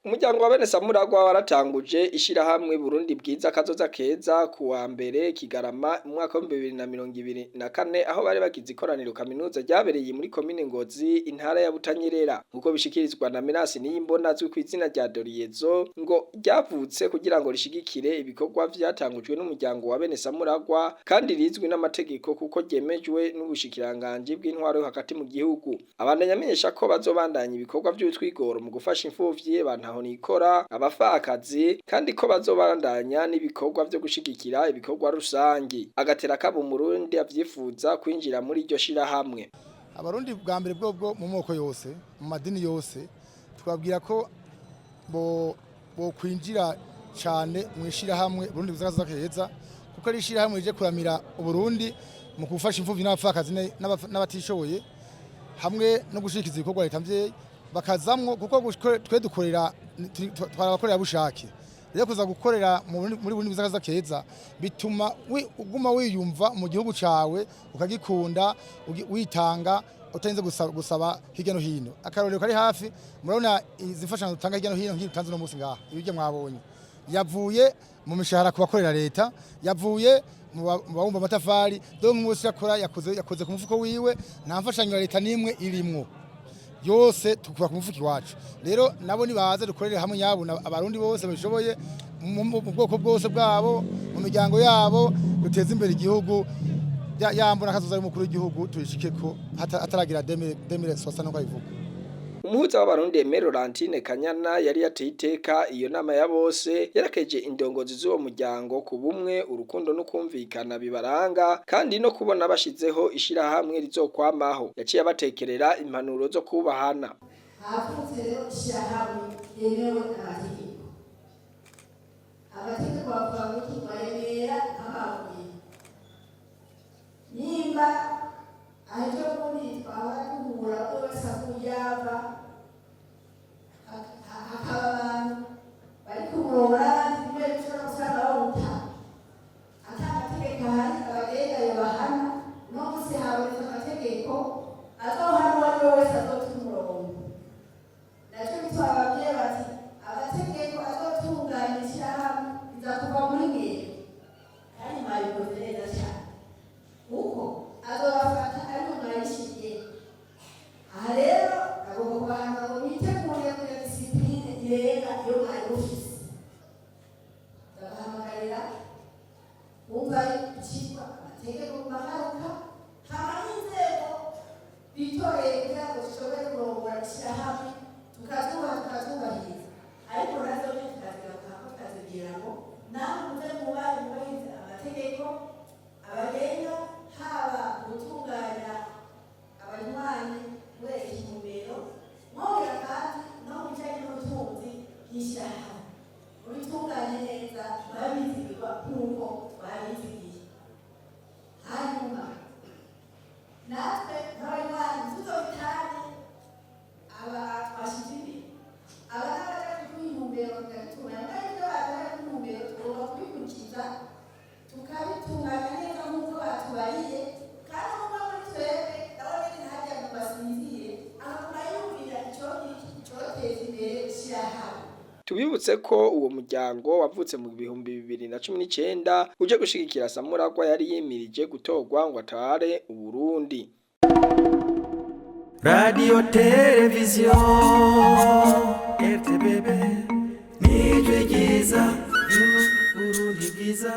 Umuryango wa Bene Samuragwa waratanguje ishirahamwe Burundi Bwiza Kazoza Keza kuwa mbere Kigarama mu mwaka wa 2024 aho bari bagize ikoraniro kaminuza ryabereye muri komine Ngozi intara ya Butanyerera nkuko bishikirizwa na Menasi Niyimbona azwi kw'izina rya Doriyezo ngo ryavutse kugira ngo rishigikire ibikorwa vyatangujwe n'umuryango wa Bene Samuragwa kandi rizwi n'amategeko kuko ryemejwe n'ubushikiranganje bw'intwaro hagati mu gihugu abandanya amenyesha ko bazobandanya ibikorwa by'utwigoro mu gufasha imfuvyi bantaho nikora abafakazi kandi ko bazobandanya n'ibikorwa byo gushigikira ibikorwa rusangi agatera kabo Murundi avyifuza kwinjira muri iryo shirahamwe. Abarundi bwa mbere bwo mu moko yose mu madini yose twabwira ko bo kwinjira cyane mu ishirahamwe Burundi Bwiza Kazoza Keza kuko ari ishirahamwe rije kuramira Uburundi mu gufasha imfuvyi n'abafakazi n'abatishoboye hamwe no gushikiza ibikorwa leta mvye bakazamwo kuko twe dukorera twarabakorera bushake rero kuza gukorera muri Burundi Bwiza Kazoza Keza bituma uguma wiyumva mu gihugu cawe ukagikunda witanga utenze gusaba hirya no hino akarorero kari hafi murabona izifasha gutanga hirya no hino ngitanze no musi ngaha ibyo mwabonye yavuye mu mishahara kubakorera leta yavuye mu bawumba amatafari do mwose yakora yakoze ku mufuko wiwe nta mfashanyo ya leta nimwe irimwo yose tukura ku mufuki wacu rero nabo nibaza dukorera hamwe yabo abarundi bose bashoboye mu bwoko bwose bwabo mu miryango yabo guteza imbere igihugu yambona kazoza ari mukuru w'igihugu tuyishike ko ataragira 2060 no kayivuga. Umuhuza w'abarundi Laurentine Kanyana yari yateye iteka iyo nama ya bose yarakeje indongozi z'uwo muryango ku bumwe urukundo no kumvikana bibaranga kandi no kubona bashizeho ishirahamwe rizokwamaho yaciye abatekerera impanuro zo kubahana. Hafunze rero ishirahamwe yemewe n'amategeko. Amategeko bavuga ngo kibaremera amabuye. Nimba aje muri twaba duhura bose kuyava akabantu bari kumurora nimwe cyo gusaba uta atamategeko hari abagenga yobahana no musi haboneka amategeko azohana wari wese azotumurongo naco bitwababwiye bati amategeko azotunganisha hamwe bizakuva muri ngero kandi mwabikoze neza cyane uko azobafata ari umwayishiye aha rero agomba kubahana ngo bitegure kuri disipline irega iyo mwari mufise ndabahamagarira wumva ikitwa amategeko kumagaruka hama n'inzego bitoreye kugira ngo dushobore kurongora ishirahamwe tukazubahiriza ariko nazo tukazigaruka tukazibwira ngo nawe muze mubari mubahiriza amategeko abagenga haba gutunganya abanywanyi kureka intumbero mwongera kandi no mu bijyanye n'ubutunzi bw'ishyirahamwe mubitunganye neza babizigirwa nk'uko babizigiye hanyuma natwe nk'abanywanyi tuzobitanye twashyize imbere aba n'abaja kuduha intumbero tukabitunganya kandi ibyo baduha intumbero tugomba kubikurikiza tukabitunganya neza nk'uko batubariye kandi nk'uko muri twebwe ndabona ni hajya ngo basinzire akaguma yumvira icoteza imbere ishirahamwe. Tubibutse ko uwo muryango wavutse mu 2019 uje gushigikira Samuragwa yari yimirije gutorwa ngo atware Uburundi. Radio Television RTBB Burundi Bwiza